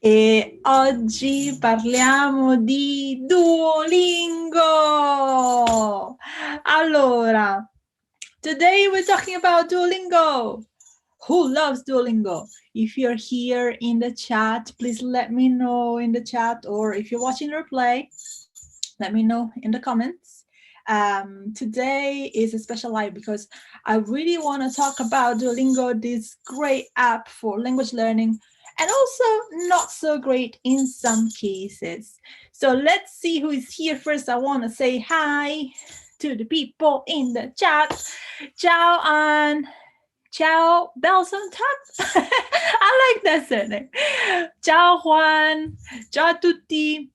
E oggi parliamo di Duolingo. Allora, today we're talking about Duolingo. Who loves Duolingo? If you're here in the chat, please let me know in the chat, or if you're watching the replay, let me know in the comments. Today is a special live because I really want to talk about Duolingo, this great app for language learning, and also not so great in some cases. So let's see who is here first. I want to say hi to the people in the chat. Ciao, Anne. Ciao, bells on top. I like that surname. Ciao, Juan. Ciao a tutti.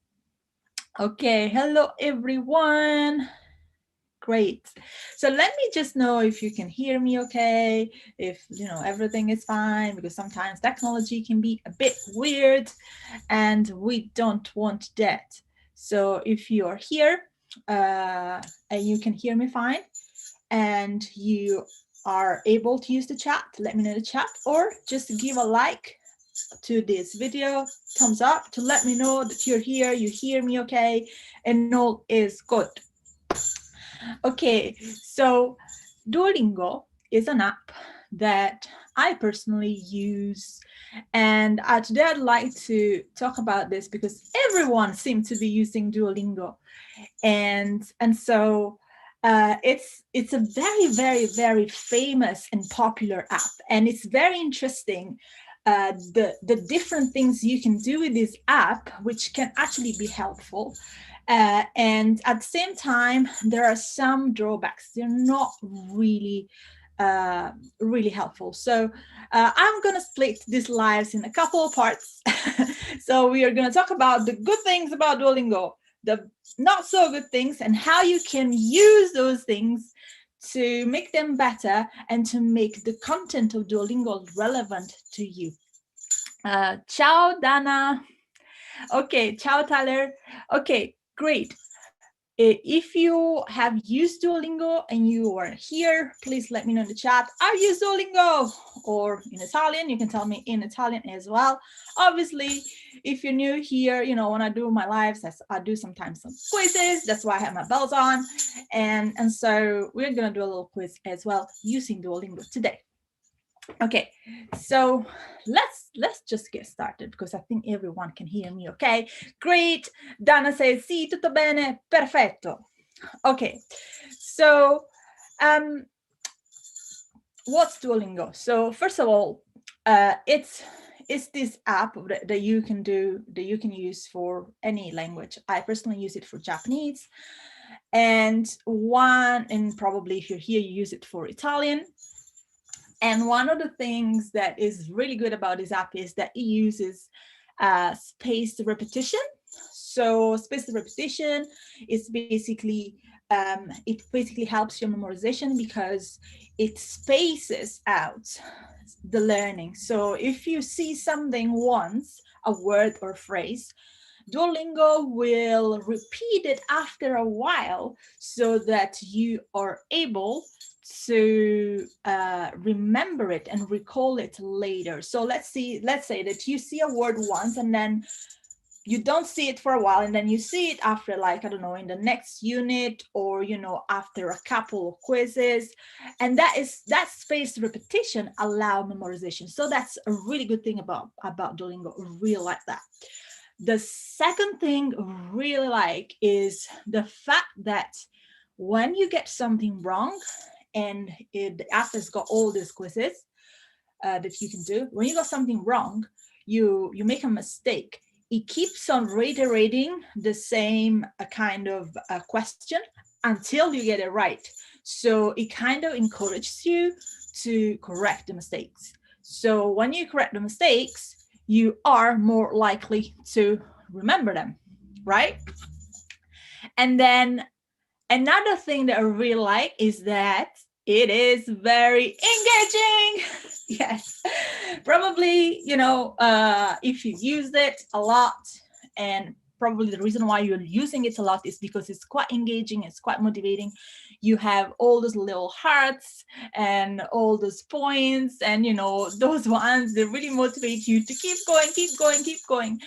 Okay, hello everyone. Great. So let me just know if you can hear me okay, if everything is fine, because sometimes technology can be a bit weird and we don't want that. So if you're here and you can hear me fine and you are able to use the chat, let me know in the chat, or just give a like to this video, thumbs up to let me know that you're here, you hear me okay, and all is good. Okay, so Duolingo is an app that I personally use, and today I'd like to talk about this because everyone seems to be using Duolingo, and so it's a very famous and popular app, and it's very interesting. The different things you can do with this app, which can actually be helpful. And at the same time, there are some drawbacks. They're not really helpful. So I'm going to split these lives in a couple of parts. So we are going to talk about the good things about Duolingo, the not so good things, and how you can use those things to make them better and to make the content of Duolingo relevant to you. Ciao, Dana. Okay, ciao, Tyler. Okay, great. If you have used Duolingo and you are here, please let me know in the chat. I use Duolingo, or in Italian, you can tell me in Italian as well. Obviously, if you're new here, when I do my lives, I do sometimes some quizzes. That's why I have my bells on. And so we're going to do a little quiz as well using Duolingo today. Okay, so let's just get started because I think everyone can hear me okay. Great. Dana says, sì, tutto bene, perfetto. Okay, so what's Duolingo? So first of all, it's this app that you can use for any language. I personally use it for Japanese, and probably if you're here, you use it for Italian. And one of the things that is really good about this app is that it uses spaced repetition. So spaced repetition is basically, it basically helps your memorization because it spaces out the learning. So if you see something once, a word or phrase, Duolingo will repeat it after a while so that you are able to remember it and recall it later. So let's say that you see a word once and then you don't see it for a while, and then you see it after, like, I don't know, in the next unit, or after a couple of quizzes, and that spaced repetition allow memorization. So that's a really good thing about Duolingo. I really like that. The second thing I really like is the fact that when you get something wrong, and the app has got all these quizzes that you can do, when you got something wrong, you make a mistake, it keeps on reiterating the same kind of question until you get it right. So it kind of encourages you to correct the mistakes. So when you correct the mistakes, you are more likely to remember them, right? And then another thing that I really like is that it is very engaging. Yes, probably, if you used it a lot, and probably the reason why you're using it a lot is because it's quite engaging, it's quite motivating. You have all those little hearts and all those points, and you know, those ones that really motivate you to keep going, keep going, keep going.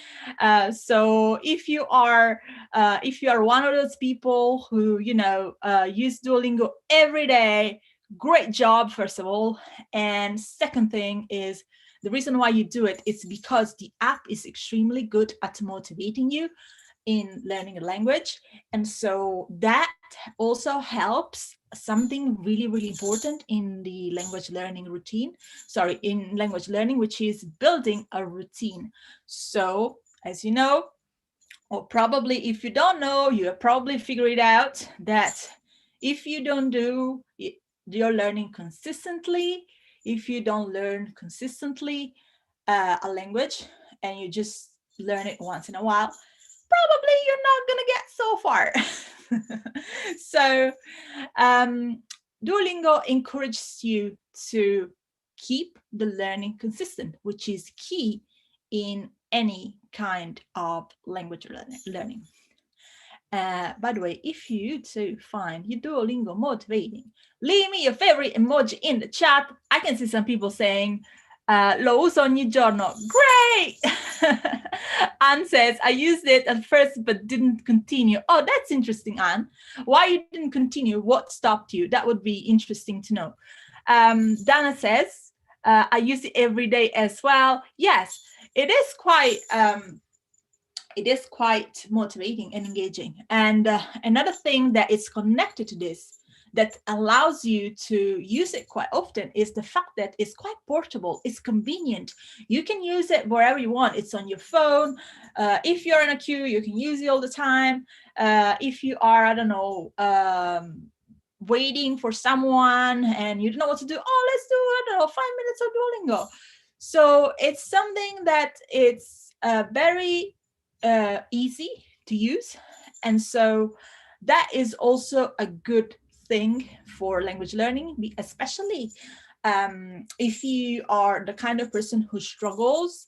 So if you are one of those people who, you know, use Duolingo every day, great job, first of all. And second thing is, the reason why you do it is because the app is extremely good at motivating you in learning a language. And so that also helps something really, really important in the language learning routine. Sorry, in language learning, which is building a routine. So as you know, or probably if you don't know, you have probably figured out that if you don't do your learning consistently, if you don't learn consistently a language and you just learn it once in a while, probably you're not going to get so far. So Duolingo encourages you to keep the learning consistent, which is key in any kind of language learning. By the way, if you too find your Duolingo motivating, leave me your favorite emoji in the chat. I can see some people saying, lo uso ogni giorno. Great! Anne says, I used it at first but didn't continue. Oh, that's interesting, Anne. Why you didn't continue? What stopped you? That would be interesting to know. Dana says, I use it every day as well. Yes, it is quite motivating and engaging. And another thing that is connected to this that allows you to use it quite often is the fact that it's quite portable, it's convenient. You can use it wherever you want. It's on your phone. If you're in a queue, you can use it all the time. If you are, I don't know, waiting for someone and you don't know what to do, oh, let's do, I don't know, 5 minutes of Duolingo. So it's something that it's very easy to use. And so that is also a good thing for language learning, especially if you are the kind of person who struggles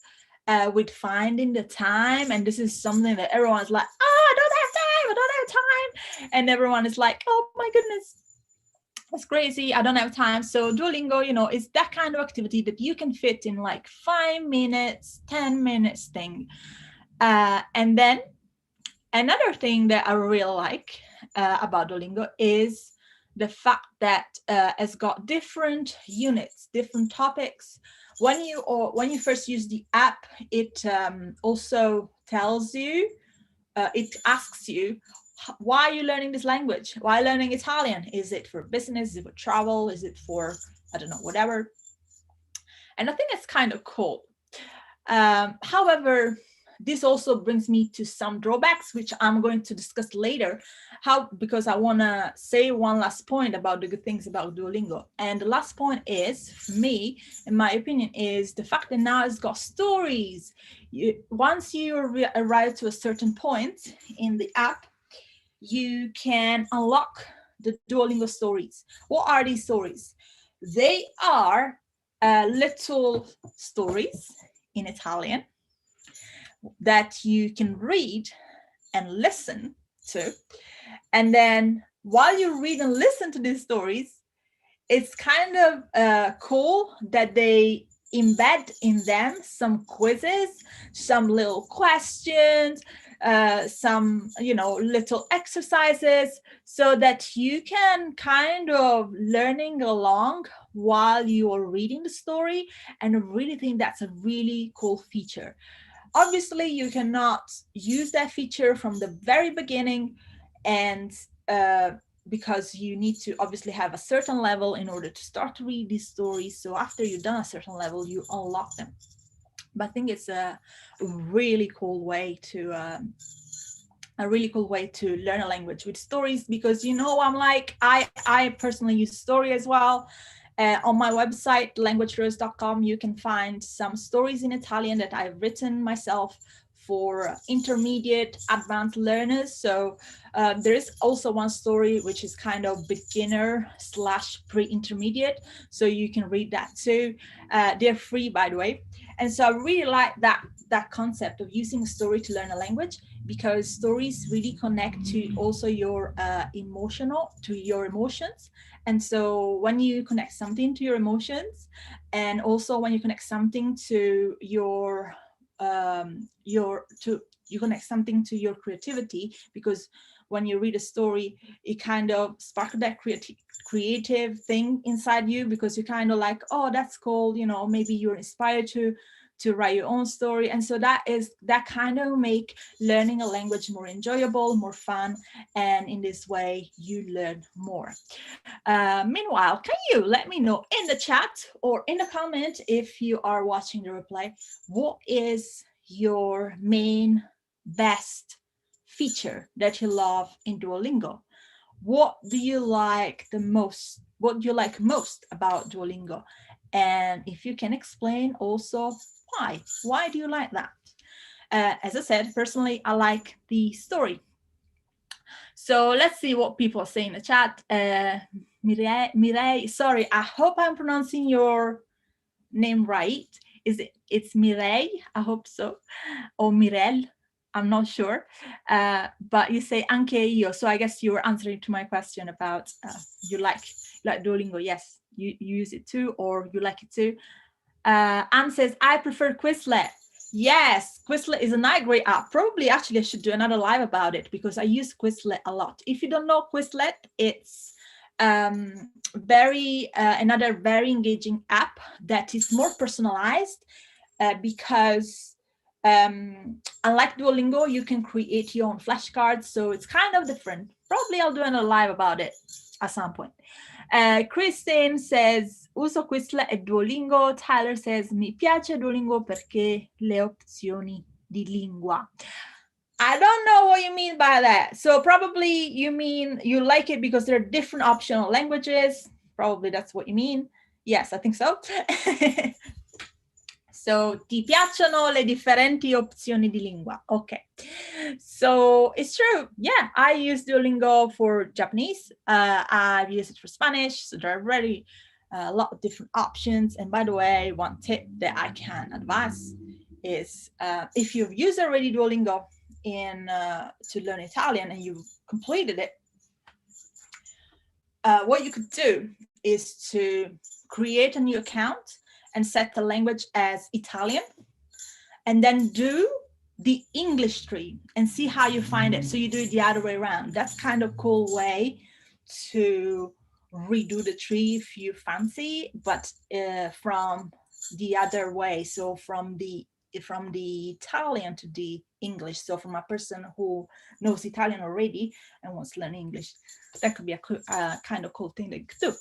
with finding the time. And this is something that everyone's like, oh, I don't have time. And everyone is like, oh my goodness, that's crazy, I don't have time. So Duolingo, you know, is that kind of activity that you can fit in like 5 minutes, 10 minutes thing. And then another thing that I really like about Duolingo is the fact that it's got different units, different topics. When you first use the app, it also tells you, it asks you, why are you learning this language? Why learning Italian? Is it for business? Is it for travel? Is it for, I don't know, whatever? And I think it's kind of cool. However, this also brings me to some drawbacks, which I'm going to discuss later, because I want to say one last point about the good things about Duolingo. And the last point is, for me, in my opinion, is the fact that now it's got stories. Once you arrive to a certain point in the app, you can unlock the Duolingo stories. What are these stories? They are little stories in Italian that you can read and listen to. And then while you read and listen to these stories, it's kind of cool that they embed in them some quizzes, some little questions, some, you know, little exercises, so that you can kind of learning along while you are reading the story. And I really think that's a really cool feature. Obviously, you cannot use that feature from the very beginning, and because you need to obviously have a certain level in order to start to read these stories. So after you've done a certain level, you unlock them. But I think it's a really cool way to learn a language with stories, because, you know, I personally use story as well. On my website, languagerose.com, you can find some stories in Italian that I've written myself for intermediate, advanced learners. So there is also one story which is kind of beginner / pre-intermediate. So you can read that too. They're free, by the way. And so I really like that concept of using a story to learn a language. because stories really connect to also your emotions. And so when you connect something to your emotions, and also when you connect something to you connect something to your creativity, because when you read a story, it kind of sparks that creative thing inside you, because you kind of like, oh, that's cool, you know, maybe you're inspired to write your own story. And so that kind of make learning a language more enjoyable, more fun, and in this way you learn more. Meanwhile, can you let me know in the chat or in the comment, if you are watching the replay, what is your main best feature that you love in Duolingo? What do you like the most? What do you like most about Duolingo? And if you can explain also why do you like that? As I said, personally, I like the story. So let's see what people are saying in the chat. Mireille, sorry, I hope I'm pronouncing your name right. It's Mireille? I hope so. Or Mirelle, I'm not sure. But you say anche io, so I guess you were answering to my question about you like Duolingo. Yes, you use it too, or you like it too. Anne says, I prefer Quizlet. Yes, Quizlet is a great app. Probably actually I should do another live about it, because I use Quizlet a lot. If you don't know Quizlet, it's another very engaging app that is more personalized, because unlike Duolingo, you can create your own flashcards, so it's kind of different. Probably I'll do another live about it at some point. Christine says, uso Quizlet e Duolingo. Tyler says, mi piace Duolingo perché le opzioni di lingua. I don't know what you mean by that. So probably you mean you like it because there are different optional languages. Probably that's what you mean. Yes, I think so. So, ti piacciono le differenti opzioni di lingua? Okay. So, it's true. Yeah, I use Duolingo for Japanese. I've used it for Spanish. So, there are really a lot of different options. And by the way, one tip that I can advise is if you've used already Duolingo to learn Italian and you've completed it, what you could do is to create a new account and set the language as Italian, and then do the English tree and see how you find it. So you do it the other way around. That's kind of cool way to redo the tree if you fancy, but from the other way. So from the Italian to the English. So from a person who knows Italian already and wants to learn English, that could be a kind of cool thing that you could do.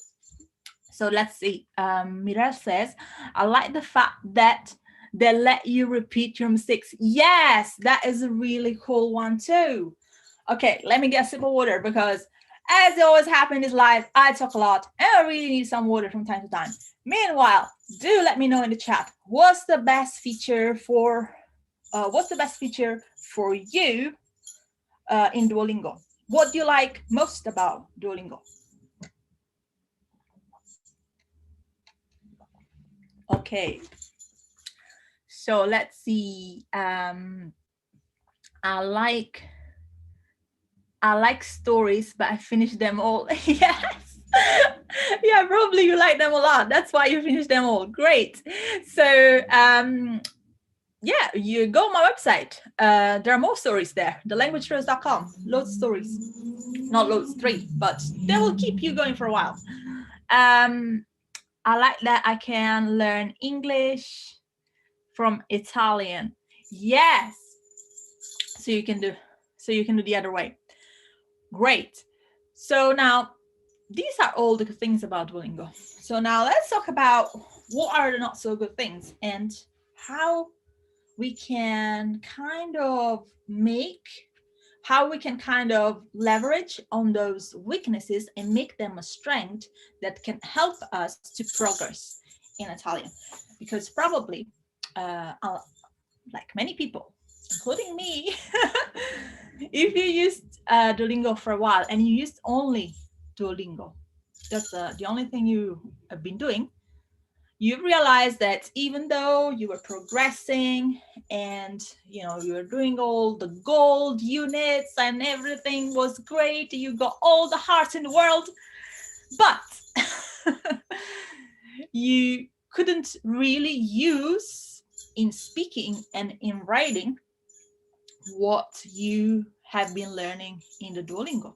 So let's see. Miral says, I like the fact that they let you repeat your mistakes. Yes, that is a really cool one too. Okay, let me get a sip of water, because as it always happens in this live, I talk a lot and I really need some water from time to time. Meanwhile, do let me know in the chat, what's the best feature for you in Duolingo? What do you like most about Duolingo? Okay, so let's see. I like stories, but I finished them all. Yes. Yeah, probably you like them a lot. That's why you finished them all. Great. So yeah, you go on my website. There are more stories there. thelanguagetrails.com. Loads of stories. Not loads, 3, but they will keep you going for a while. I like that I can learn English from Italian. Yes. So you can do the other way. Great. So now these are all the good things about Duolingo. So now let's talk about what are the not so good things and how we can kind of leverage on those weaknesses and make them a strength that can help us to progress in Italian. Because probably, like many people, including me, if you used Duolingo for a while and you used only Duolingo, that's the only thing you have been doing, you realize that even though you were progressing and you were doing all the gold units and everything was great, you got all the hearts in the world, but you couldn't really use in speaking and in writing what you have been learning in the Duolingo.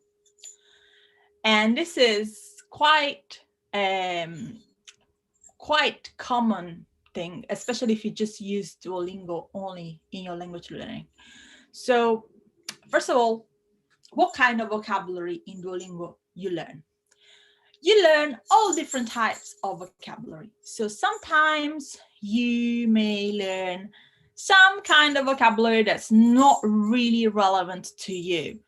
And this is quite common thing, especially if you just use Duolingo only in your language learning. So first of all, what kind of vocabulary in Duolingo you learn? You learn all different types of vocabulary. So sometimes you may learn some kind of vocabulary that's not really relevant to you.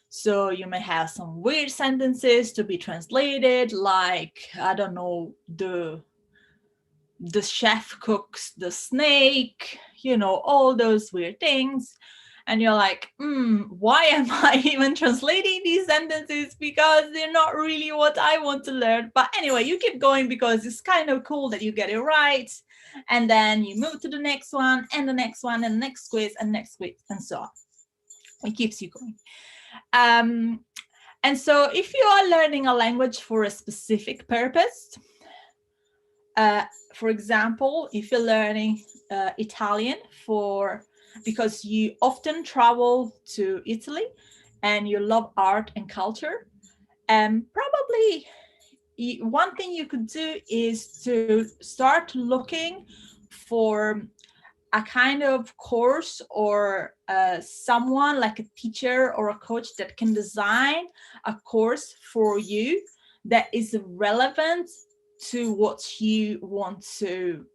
So you may have some weird sentences to be translated, like, I don't know, the chef cooks the snake, all those weird things. And you're like, why am I even translating these sentences? Because they're not really what I want to learn. But anyway, you keep going because it's kind of cool that you get it right. And then you move to the next one and the next one and the next quiz and next quiz and so on. It keeps you going. And so if you are learning a language for a specific purpose, for example, if you're learning Italian because you often travel to Italy and you love art and culture, probably one thing you could do is to start looking for a kind of course or someone like a teacher or a coach that can design a course for you that is relevant to what you want to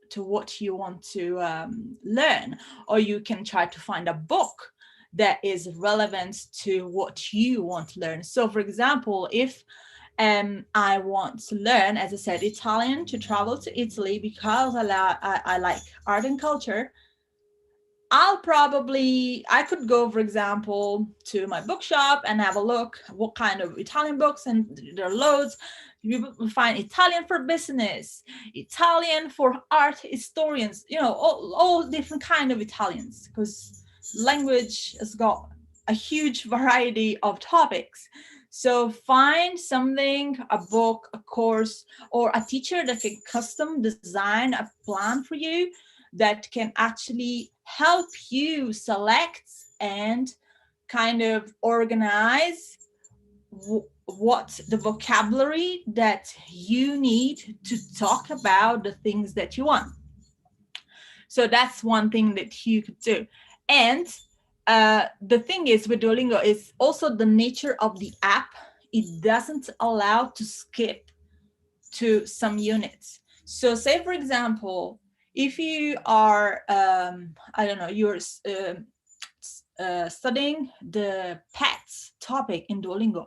learn. Or you can try to find a book that is relevant to what you want to learn. So for example, if I want to learn, as I said, Italian to travel to Italy because I like art and culture, I could go, for example, to my bookshop and have a look what kind of Italian books, and there are loads. You will find Italian for business, Italian for art historians, all different kind of Italians, because language has got a huge variety of topics. So find something, a book, a course, or a teacher that can custom design a plan for you that can actually help you select and kind of organize what the vocabulary that you need to talk about the things that you want. So that's one thing that you could do. And the thing is with Duolingo is also the nature of the app. It doesn't allow to skip to some units. So say, for example, if you are, I don't know, you're studying the pets topic in Duolingo,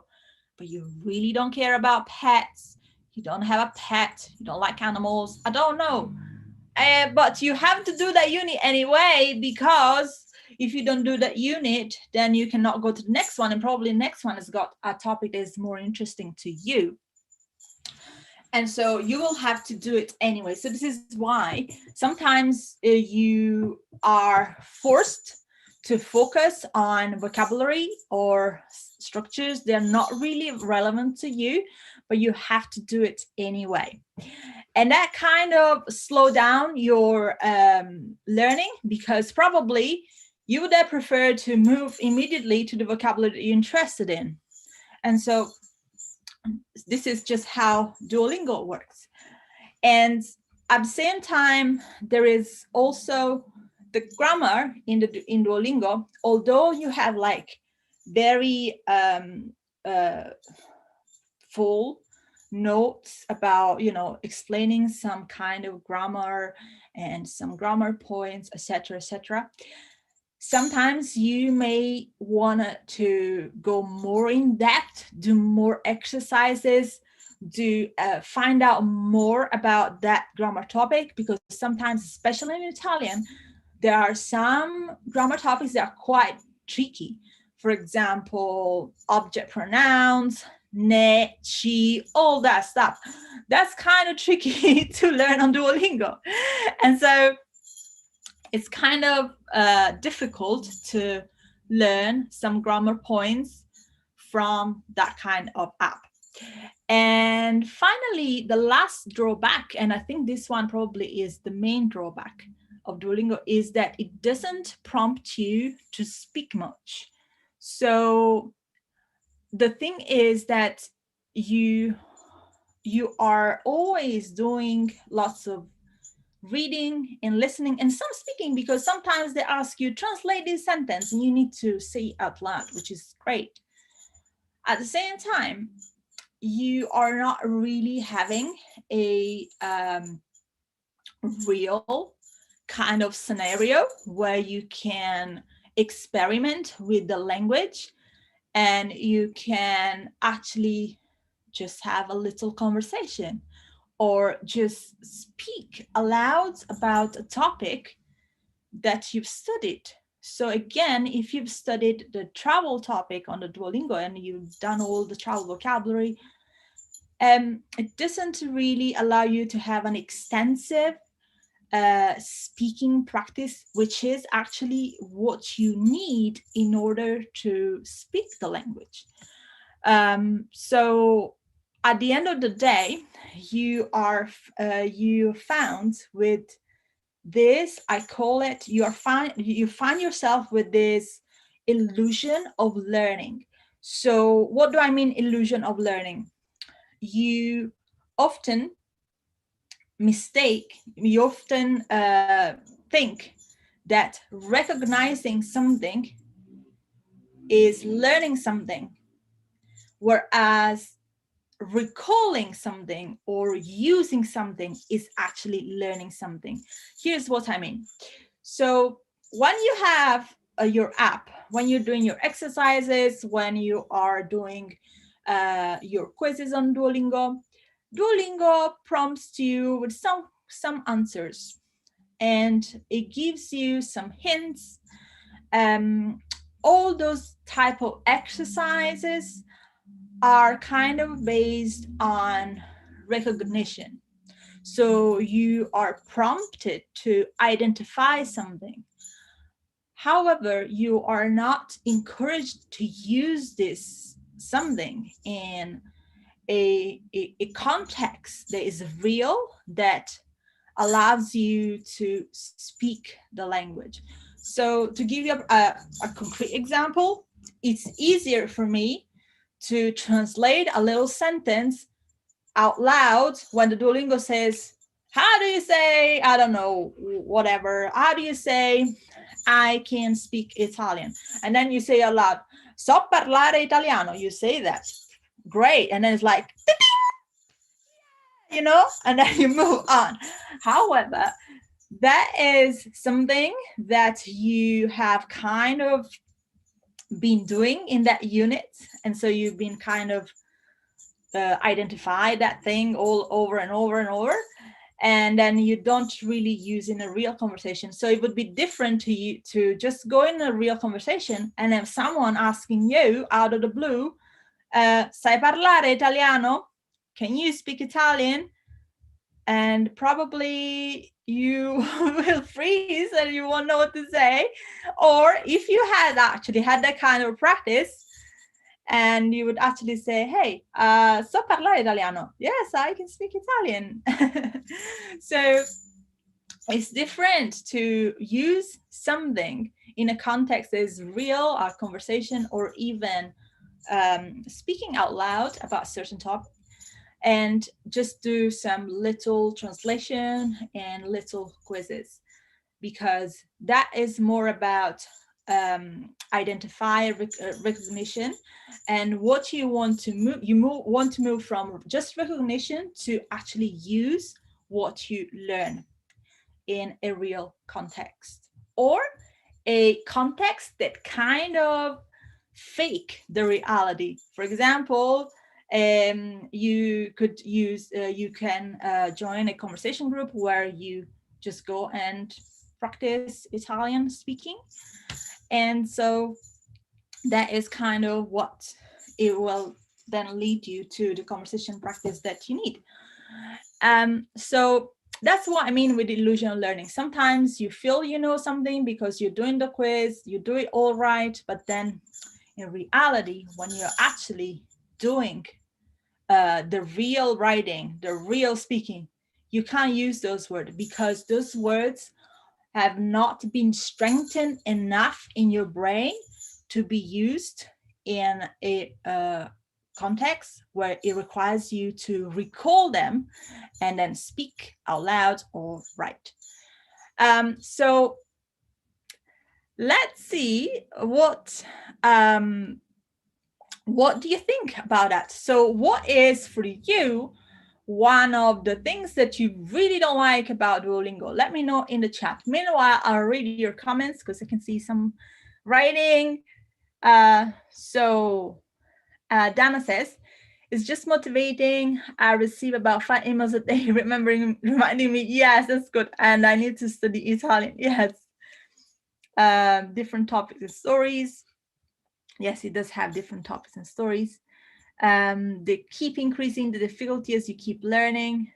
but you really don't care about pets, you don't have a pet, you don't like animals, I don't know. But you have to do that unit anyway, because if you don't do that unit, then you cannot go to the next one, and probably the next one has got a topic that is more interesting to you. And so you will have to do it anyway. So this is why sometimes you are forced to focus on vocabulary or structures. They're not really relevant to you, but you have to do it anyway. And that kind of slow down your learning, because probably you would have preferred to move immediately to the vocabulary that you're interested in. And so this is just how Duolingo works. And at the same time, there is also the grammar in Duolingo, although you have like very full notes about, explaining some kind of grammar and some grammar points, etc., etc. Sometimes you may want to go more in depth, do more exercises, find out more about that grammar topic, because sometimes, especially in Italian, there are some grammar topics that are quite tricky. For example, object pronouns, ne, ci, all that stuff. That's kind of tricky to learn on Duolingo. And so it's kind of difficult to learn some grammar points from that kind of app. And finally, the last drawback, and I think this one probably is the main drawback of Duolingo, is that it doesn't prompt you to speak much. So the thing is that you are always doing lots of reading and listening and some speaking, because sometimes they ask you translate this sentence and you need to say it out loud, which is great. At the same time, you are not really having a real kind of scenario where you can experiment with the language and you can actually just have a little conversation or just speak aloud about a topic that you've studied. So again, if you've studied the travel topic on the Duolingo and you've done all the travel vocabulary, it doesn't really allow you to have an extensive speaking practice, which is actually what you need in order to speak the language. So at the end of the day, you found with this, I call it, you find yourself with this illusion of learning. So what do I mean illusion of learning? You often think that recognizing something is learning something, whereas recalling something or using something is actually learning something. Here's what I mean. So when you have your app, when you're doing your exercises, when you are doing your quizzes on Duolingo, Duolingo prompts you with some answers, and it gives you some hints. All those type of exercises are kind of based on recognition. So you are prompted to identify something. However, you are not encouraged to use this something in a context that is real, that allows you to speak the language. So to give you a concrete example, it's easier for me to translate a little sentence out loud when the Duolingo says, how do you say, I don't know, whatever, how do you say, I can speak Italian? And then you say out loud, so parlare italiano, you say that. Great. And then it's like, you know, and then you move on. However, that is something that you have kind of been doing in that unit. And so you've been kind of identify that thing all over and over and over. And then you don't really use in a real conversation. So it would be different to you to just go in a real conversation and have someone asking you out of the blue, sai parlare italiano? Can you speak Italian? And probably you will freeze and you won't know what to say. Or if you had actually had that kind of practice, and you would actually say, hey, so parlare italiano? Yes, I can speak Italian. So it's different to use something in a context that is real, a conversation, or even speaking out loud about a certain topic, and just do some little translation and little quizzes, because that is more about identify recognition, and what you want to move, want to move from just recognition to actually use what you learn in a real context, or a context that kind of fake the reality. For example, you could use you can join a conversation group where you just go and practice Italian speaking. And so that is kind of what it will then lead you to the conversation practice that you need. So that's what I mean with illusional learning. Sometimes you feel you know something because you're doing the quiz, you do it all right, but then in reality, when you're actually doing the real writing, the real speaking, you can't use those words because those words have not been strengthened enough in your brain to be used in a context where it requires you to recall them and then speak out loud or write. So let's see what do you think about that? So what is for you one of the things that you really don't like about Duolingo? Let me know in the chat. Meanwhile, I'll read your comments because I can see some writing. Dana says, it's just motivating. I receive about 5 emails a day reminding me, yes, that's good. And I need to study Italian. Yes. Different topics and stories. Yes, it does have different topics and stories. They keep increasing the difficulty as you keep learning.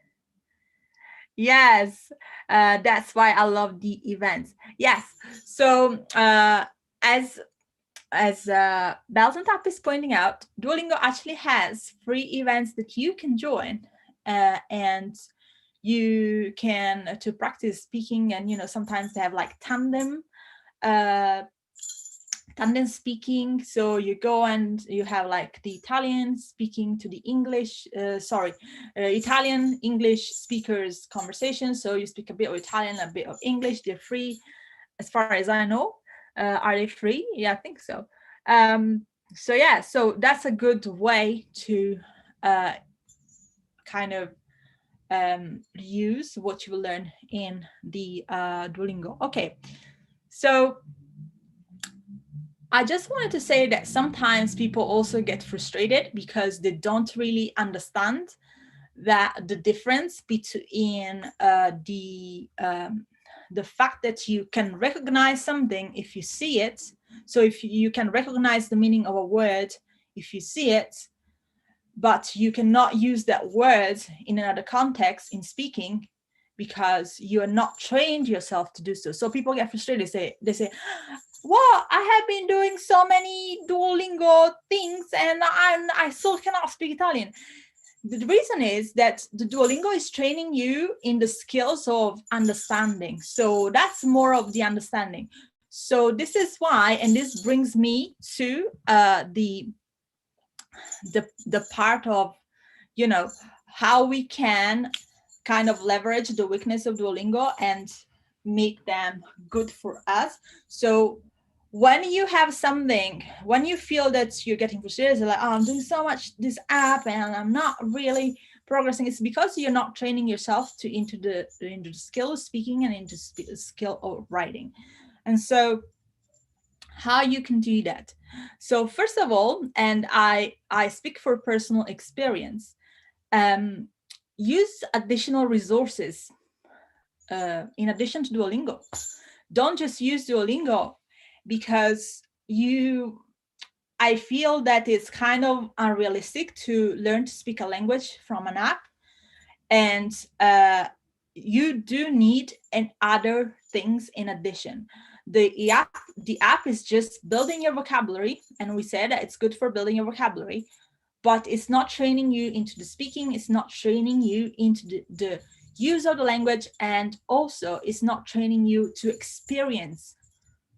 Yes, that's why I love the events. Yes, so as Belton Tap is pointing out, Duolingo actually has free events that you can join, and you can to practice speaking. And sometimes they have like tandem speaking, so you go and you have like the Italian speaking to the English Italian English speakers conversation. So you speak a bit of Italian, a bit of English. They're free as far as I know. Are they free? Yeah, I think so. So yeah, so that's a good way to kind of use what you will learn in the Duolingo. Okay, so I just wanted to say that sometimes people also get frustrated because they don't really understand that the difference between the fact that you can recognize something if you see it. So if you can recognize the meaning of a word if you see it, but you cannot use that word in another context in speaking because you are not trained yourself to do so. So people get frustrated. They say, well, I have been doing so many Duolingo things and I still cannot speak Italian. The reason is that the Duolingo is training you in the skills of understanding. So that's more of the understanding. So this is why, and this brings me to the part of, how we can kind of leverage the weakness of Duolingo and make them good for us. So when you have something, when you feel that you're getting frustrated, like, oh, I'm doing so much this app and I'm not really progressing, it's because you're not training yourself into the skill of speaking and into skill of writing. And so how you can do that. So first of all, and I speak for personal experience, use additional resources in addition to Duolingo. Don't just use Duolingo because I feel that it's kind of unrealistic to learn to speak a language from an app. And you do need other things in addition. The app is just building your vocabulary. And we said that it's good for building your vocabulary, but it's not training you into the speaking. It's not training you into the use of the language. And also it's not training you to experience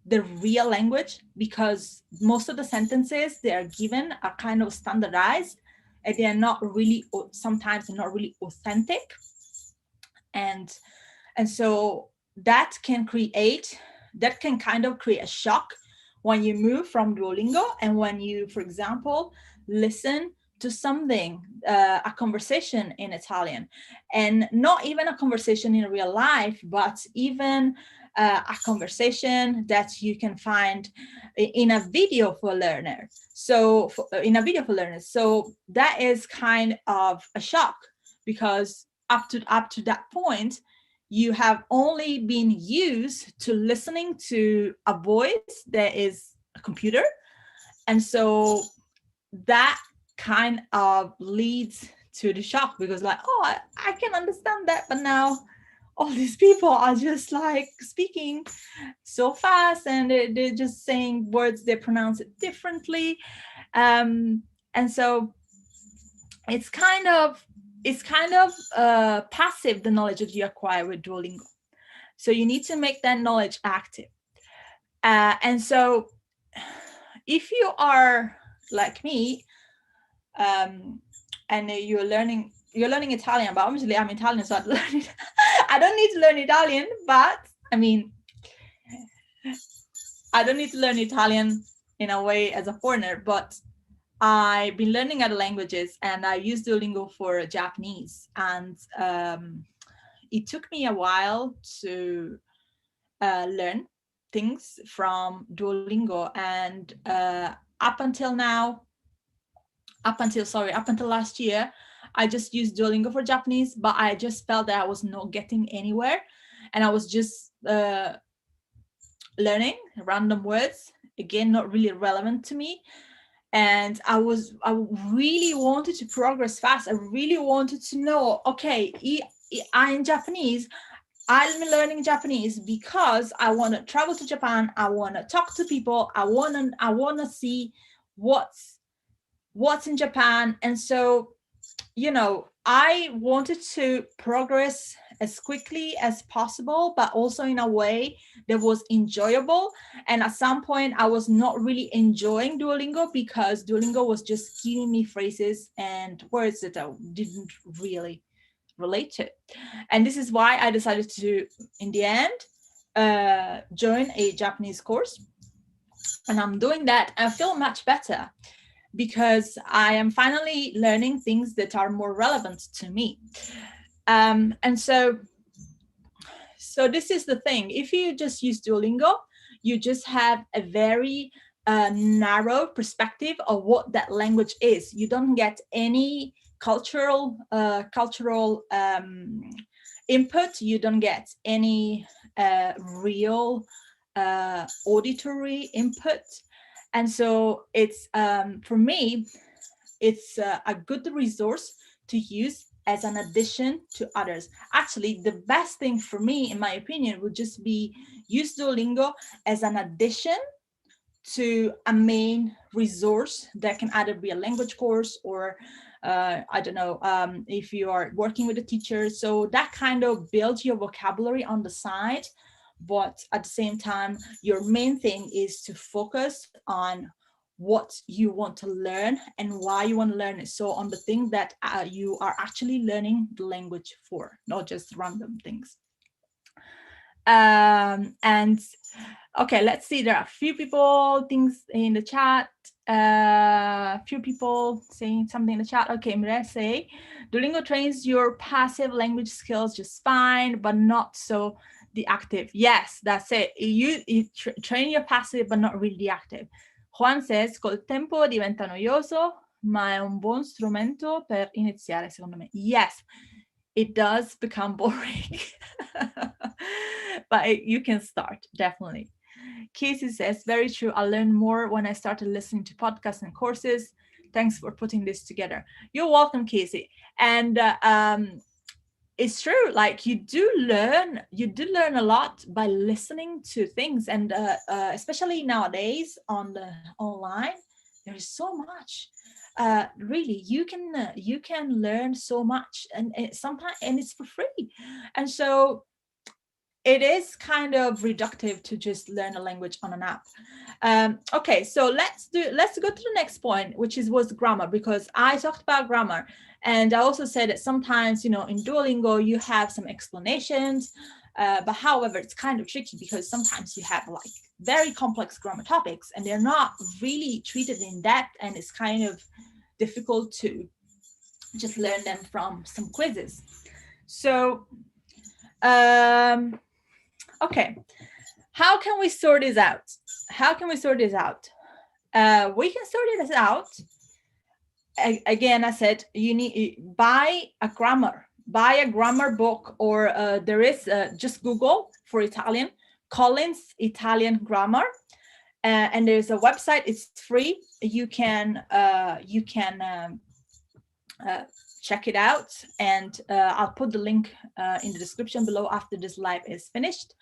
the real language, because most of the sentences they are given are kind of standardized and they are not really, sometimes they're not really authentic. And so that can kind of create a shock when you move from Duolingo and when you, for example, listen to something, a conversation in Italian, and not even a conversation in real life, but even a conversation that you can find in a video for learners. So that is kind of a shock, because up to that point, you have only been used to listening to a voice that is a computer. And so that kind of leads to the shock, because like, oh, I can understand that, but now all these people are just like speaking so fast, and they're just saying words, they pronounce it differently. And so it's kind of passive, the knowledge that you acquire with Duolingo. So you need to make that knowledge active. And so if you are like me, and you're learning Italian, but obviously I'm Italian, so I don't need to learn Italian, but I mean, I don't need to learn Italian in a way as a foreigner, but I've been learning other languages, and I use Duolingo for Japanese. And it took me a while to learn things from Duolingo. And up until last year, I just used Duolingo for Japanese, but I just felt that I was not getting anywhere. And I was just learning random words, again, not really relevant to me. And I really wanted to progress fast. I really wanted to know, okay, I'm Japanese. I'm learning Japanese because I want to travel to Japan. I want to talk to people. I want to see what's in Japan. And so, I wanted to progress as quickly as possible, but also in a way that was enjoyable. And at some point, I was not really enjoying Duolingo, because Duolingo was just giving me phrases and words that I didn't really relate to. And this is why I decided to, in the end, join a Japanese course. And I'm doing that. I feel much better, because I am finally learning things that are more relevant to me. And so this is the thing. If you just use Duolingo, you just have a very narrow perspective of what that language is. You don't get any cultural input. You don't get any real auditory input. And so it's, for me, it's a good resource to use as an addition to others. Actually, the best thing for me, in my opinion, would just be use Duolingo as an addition to a main resource that can either be a language course or, I don't know, if you are working with a teacher. So that kind of builds your vocabulary on the side. But at the same time, your main thing is to focus on what you want to learn and why you want to learn it. So on the thing that you are actually learning the language for, not just random things. And okay, let's see. There are a few things in the chat. A few people saying something in the chat. Okay, Mireille say, Duolingo trains your passive language skills just fine, but not so the active. Yes, that's it. You train your passive, but not really the active. Juan says, col tempo diventa noioso, ma è un buon strumento per iniziare, secondo me. Yes, it does become boring, but you can start, definitely. Casey says, very true. I learned more when I started listening to podcasts and courses. Thanks for putting this together. You're welcome, Casey. And it's true, like you do learn a lot by listening to things. And especially nowadays on the online, there is so much. Really, you can learn so much, and sometimes, and it's for free. And so it is kind of reductive to just learn a language on an app. Okay, so let's go to the next point, which was grammar, because I talked about grammar. And I also said that sometimes, in Duolingo, you have some explanations, but however, it's kind of tricky because sometimes you have like very complex grammar topics and they're not really treated in depth, and it's kind of difficult to just learn them from some quizzes. So, okay, how can we sort this out? We can sort this out. Again, I said you need buy a grammar book, or there is just Google for Italian, Collins Italian grammar, and there's a website. It's free. You can check it out, and I'll put the link in the description below after this live is finished.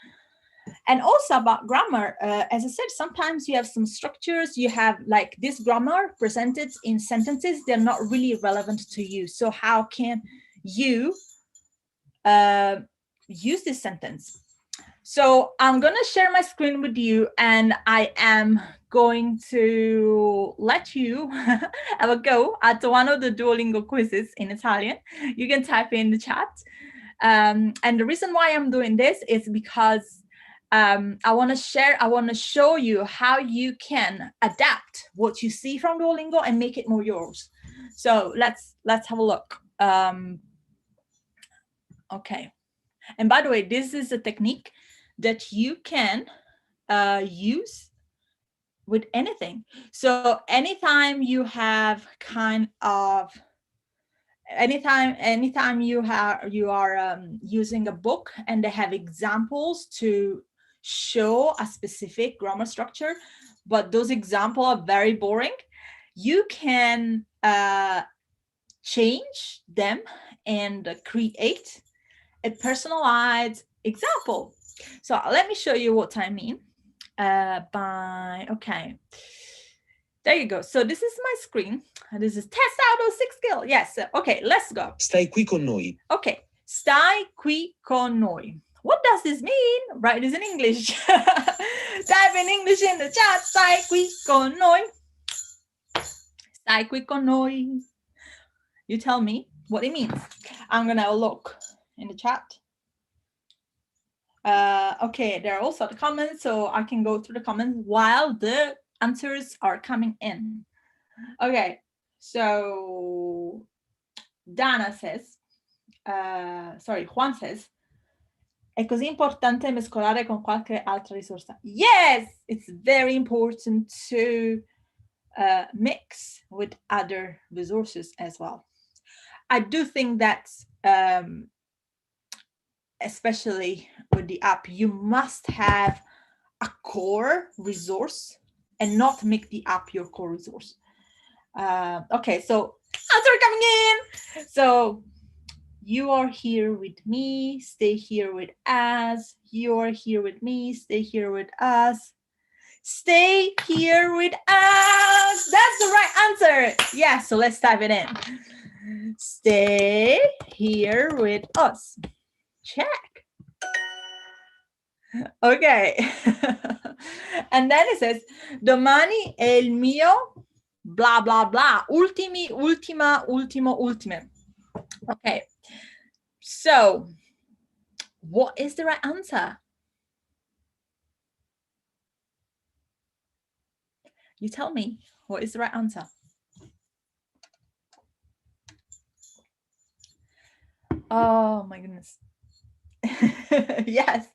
And also about grammar, as I said, sometimes you have some structures, you have like this grammar presented in sentences, they're not really relevant to you. So how can you use this sentence? So I'm going to share my screen with you, and I am going to let you have a go at one of the Duolingo quizzes in Italian. You can type in the chat. And the reason why I'm doing this is because I want to show you how you can adapt what you see from Duolingo and make it more yours. So let's have a look. Okay. And by the way, this is a technique that you can use with anything. So anytime you have anytime you are using a book and they have examples to show a specific grammar structure, but those examples are very boring, you can change them and create a personalized example. So let me show you what I mean okay. There you go. So this is my screen. This is test out of 6 skill. Yes. Okay, let's go. Stai qui con noi. Okay. Stai qui con noi. What does this mean? Write this in English. Type in English in the chat. Stai qui con noi. Stai qui con noi. You tell me what it means. I'm going to look in the chat. Okay, there are also the comments, so I can go through the comments while the answers are coming in. Okay, so Dana says, Juan says, è così importante mescolare con qualche altra risorsa. Yes, it's very important to mix with other resources as well. I do think that especially with the app, you must have a core resource and not make the app your core resource. Okay, so answer coming in. So you are here with me, stay here with us. You are here with me, stay here with us. Stay here with us. That's the right answer. Yeah, so let's type it in. Stay here with us. Check. Okay. And then it says, domani è il mio blah, blah, blah. Ultimi, ultima, ultimo, ultime. Okay. So what is the right answer? You tell me, what is the right answer? Oh my goodness. Yes.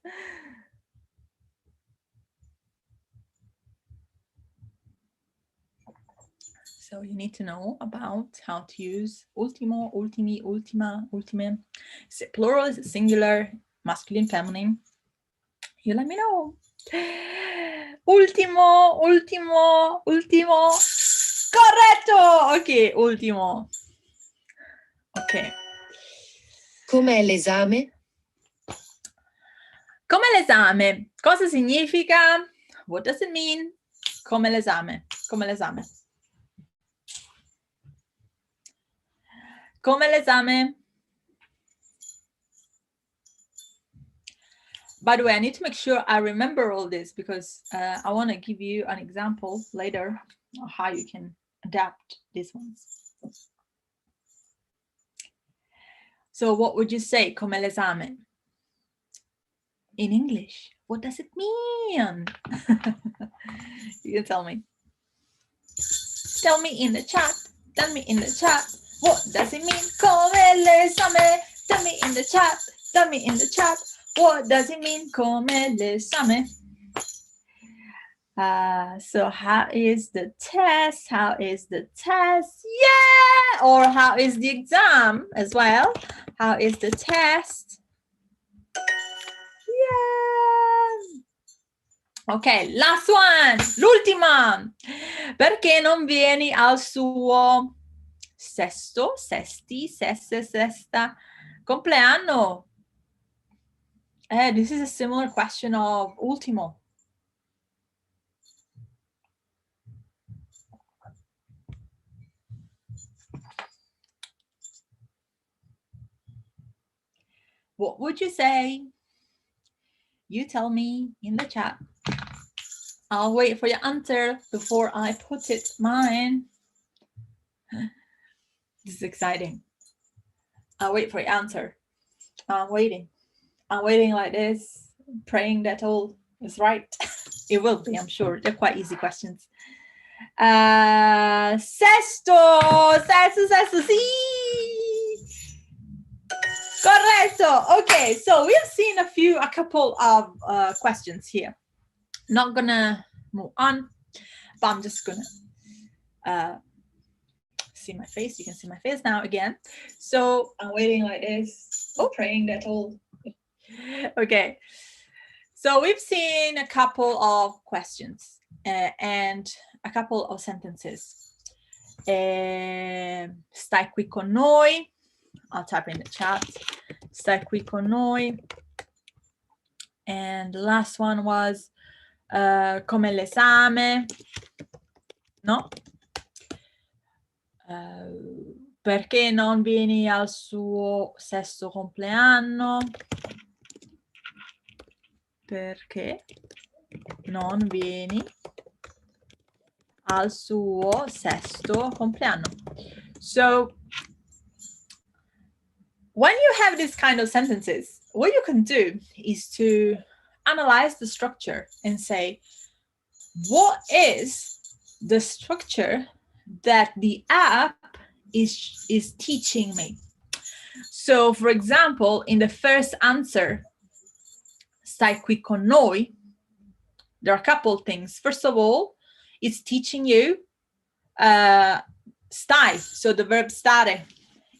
So you need to know about how to use ultimo, ultimi, ultima, ultime. Is it plural? Is it singular? Masculine, feminine? You let me know. Ultimo, ultimo, ultimo. Corretto! Ok, ultimo. Ok. Com'è l'esame? Come l'esame. Cosa significa? What does it mean? Come l'esame. Come l'esame. Come l'esame. By the way, I need to make sure I remember all this because I want to give you an example later of how you can adapt these ones. So what would you say, come l'esame? In English, what does it mean? You can tell me. Tell me in the chat. Tell me in the chat. What does it mean? Come l'esame. Tell me in the chat. Tell me in the chat. What does it mean? Come l'esame. So how is the test? How is the test? Yeah! Or how is the exam as well? How is the test? Yeah! Ok, last one, l'ultima. Perché non vieni al suo sesto, sesti, sesse, sesta compleanno? This is a similar question of ultimo. What would you say? You tell me in the chat. I'll wait for your answer before I put it mine. This is exciting. I'll wait for your answer. I'm waiting. I'm waiting like this, praying that all is right. It will be, I'm sure. They're quite easy questions. Sesto, sí. Correcto. Okay, so we've seen a couple of questions here. Not gonna move on, but I'm just gonna see my face. You can see my face now again. So I'm waiting like this, praying that all. Okay. So we've seen a couple of questions and a couple of sentences. Stai qui con noi. I'll type in the chat. Stai qui con noi. And the last one was come l'esame. No? Perché non vieni al suo sesto compleanno? Perché non vieni al suo sesto compleanno? So when you have this kind of sentences, what you can do is to analyze the structure and say, what is the structure that the app is teaching me? So for example, in the first answer, stai qui con noi, there are a couple of things. First of all, it's teaching you stai, so the verb stare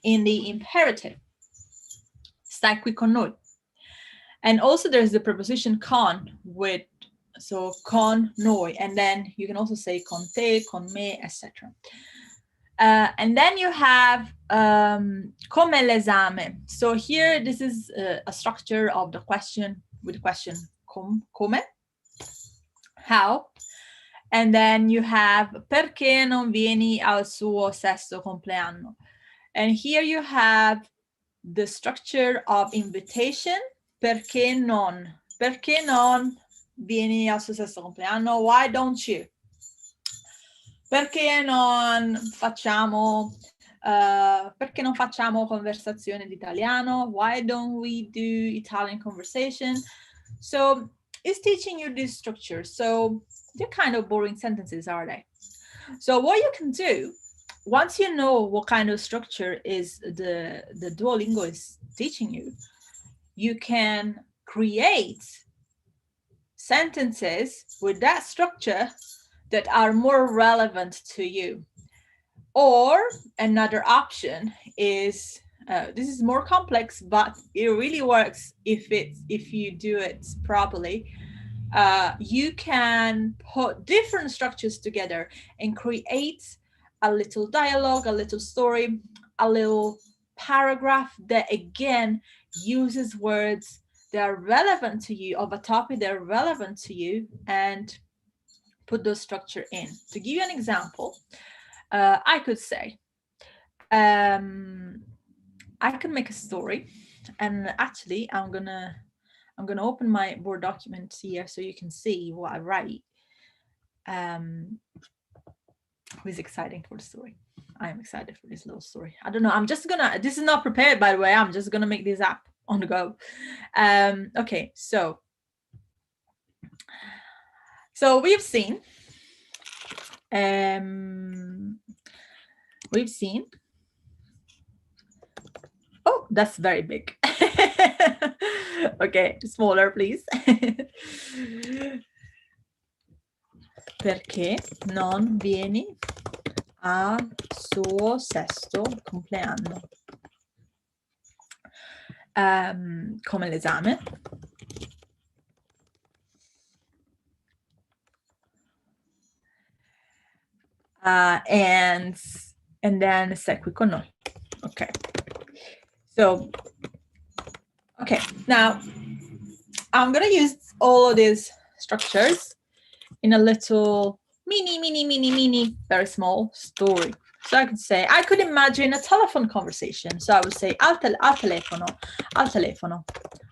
in the imperative. Stai qui con noi. And also there's the preposition con with, so con noi, and then you can also say con te, con me, etc. And then you have come l'esame. So here, this is a structure of the question with the question come, how. And then you have perché non vieni al suo sesto compleanno. And here you have the structure of invitation. Perché non vieni al suo sesto compleanno? Why don't you? Perché non facciamo conversazione di italiano? Why don't we do Italian conversation? So it's teaching you this structure. So they're kind of boring sentences, are they? So what you can do, once you know what kind of structure is the Duolingo is teaching you, you can create sentences with that structure that are more relevant to you. Or another option is, this is more complex, but it really works if you do it properly. You can put different structures together and create a little dialogue, a little story, a little paragraph that again uses words that are relevant to you, of a topic that are relevant to you, and put those structure in. To give you an example, I could say, I could make a story, and actually I'm gonna open my Word document here so you can see what I write. Who's excited for the story? I am excited for this little story. I don't know. I'm just gonna, this is not prepared, by the way. I'm just gonna make this up on the go. Okay, so we've seen, oh, that's very big. Okay, smaller, please. Perché non vieni al suo sesto compleanno? Come l'esame. and then stai qui con noi. Okay. So, okay, now I'm gonna use all of these structures in a little mini, very small story. So I could say, I could imagine a telephone conversation. So I would say al telefono.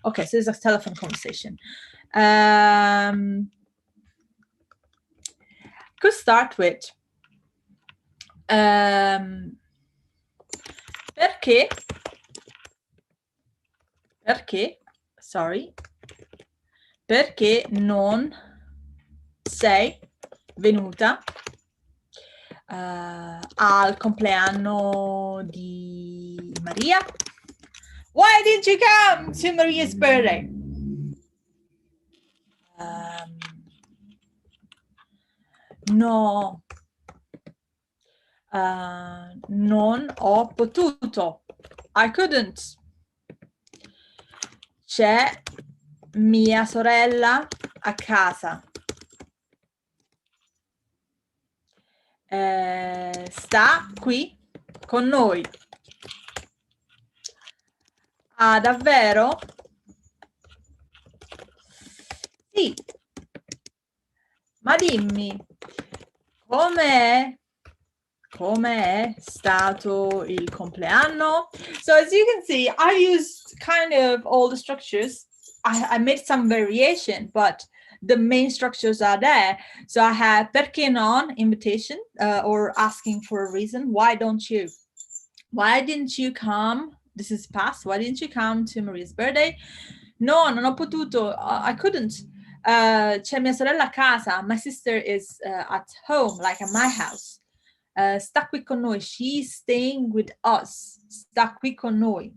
Okay, so this is a telephone conversation. Could start with perché, perché non sei venuta al compleanno di Maria? Why didn't you come to Maria's birthday? No, non ho potuto. I couldn't. C'è mia sorella a casa. Sta qui con noi. Ah, davvero? Sì. Ma dimmi, com'è stato il compleanno? So as you can see, I used kind of all the structures. I made some variation, but the main structures are there. So I have perché non, invitation, or asking for a reason. Why don't you? Why didn't you come? This is past. Why didn't you come to Maria's birthday? No, non ho potuto. I couldn't. C'è mia sorella a casa. My sister is at home, like at my house. Sta qui con noi. She's staying with us. Sta qui con noi.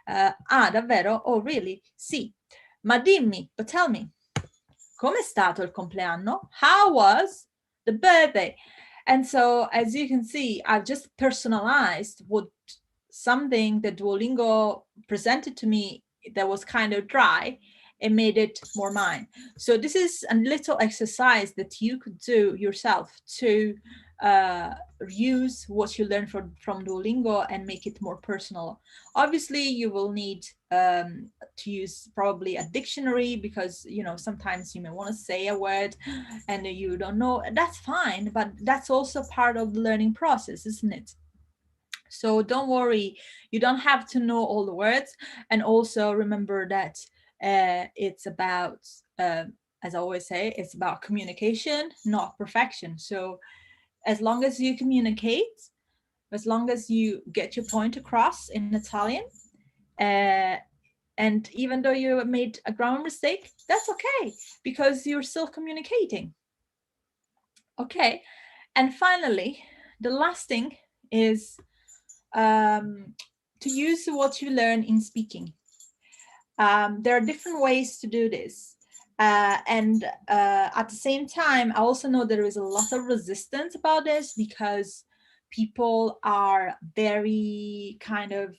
Ah, davvero? Oh, really? Sì. Ma dimmi, but tell me, com'è stato il compleanno? How was the birthday? And so, as you can see, I've just personalized what something that Duolingo presented to me that was kind of dry and made it more mine. So this is a little exercise that you could do yourself to use what you learn from Duolingo and make it more personal. Obviously, you will need to use probably a dictionary because, you know, sometimes you may want to say a word and you don't know. That's fine, but that's also part of the learning process, isn't it? So don't worry, you don't have to know all the words. And also remember that it's about, as I always say, it's about communication, not perfection. So as long as you communicate, as long as you get your point across in Italian, and even though you made a grammar mistake, that's okay, because you're still communicating. Okay, and finally, the last thing is to use what you learn in speaking. There are different ways to do this. And at the same time, I also know there is a lot of resistance about this because people are very kind of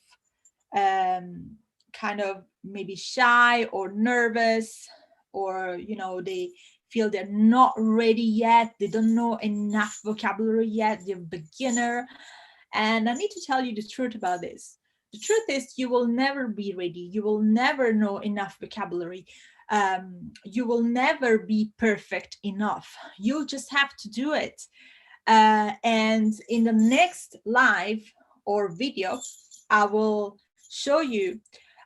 maybe shy or nervous, or, you know, they feel they're not ready yet. They don't know enough vocabulary yet. They're beginner. And I need to tell you the truth about this. The truth is you will never be ready. You will never know enough vocabulary. You will never be perfect enough. You'll just have to do it. And in the next live or video, I will show you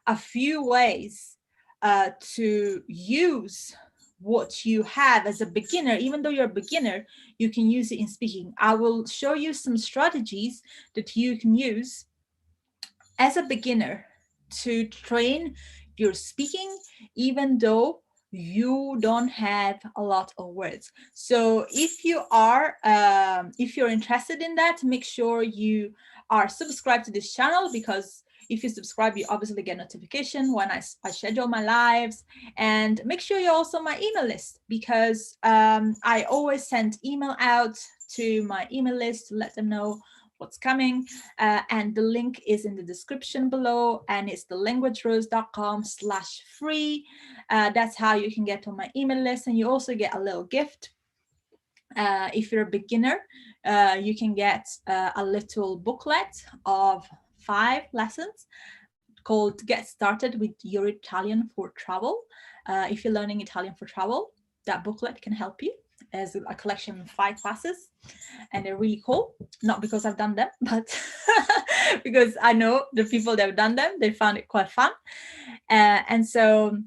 a few ways to use what you have as a beginner. Even though you're a beginner, you can use it in speaking. I will show you some strategies that you can use as a beginner to train your speaking, even though you don't have a lot of words. So if you are, if you're interested in that, make sure you are subscribed to this channel, because if you subscribe, you obviously get notification when I schedule my lives. And make sure you're also my email list, because I always send email out to my email list to let them know what's coming. And the link is in the description below, and it's thelanguagerose.com/free. That's how you can get on my email list, and you also get a little gift If you're a beginner, you can get a little booklet of 5 lessons called Get Started with Your Italian for Travel. If you're learning Italian for travel, that booklet can help you as a collection of 5 classes, and they're really cool. Not because I've done them, but because I know the people that have done them, they found it quite fun. And so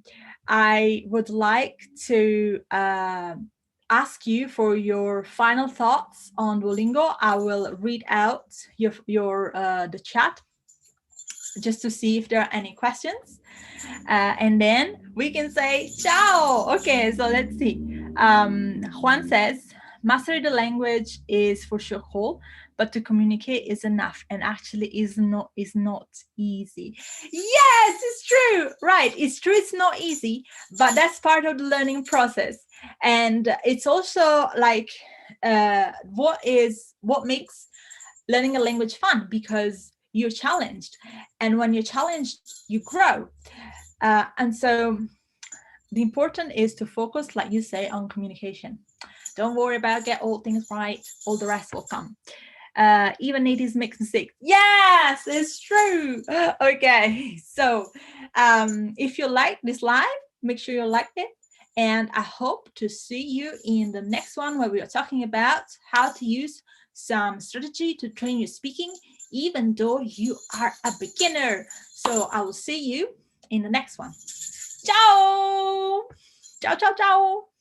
I would like to ask you for your final thoughts on Duolingo. I will read out your the chat just to see if there are any questions. And then we can say ciao. Okay, so let's see. Juan says, mastery the language is for sure cool, but to communicate is enough, and actually is not easy. Yes, it's true. Right, it's true, it's not easy, but that's part of the learning process. And it's also like what makes learning a language fun, because you're challenged, and when you're challenged, you grow. And so the important is to focus, like you say, on communication. Don't worry about get all things right, all the rest will come. Even natives make mistakes. Yes, it's true. Okay, so if you like this live, make sure you like it, and I hope to see you in the next one, where we are talking about how to use some strategy to train your speaking even though you are a beginner. So I will see you in the next one. Ciao! Ciao, ciao, ciao!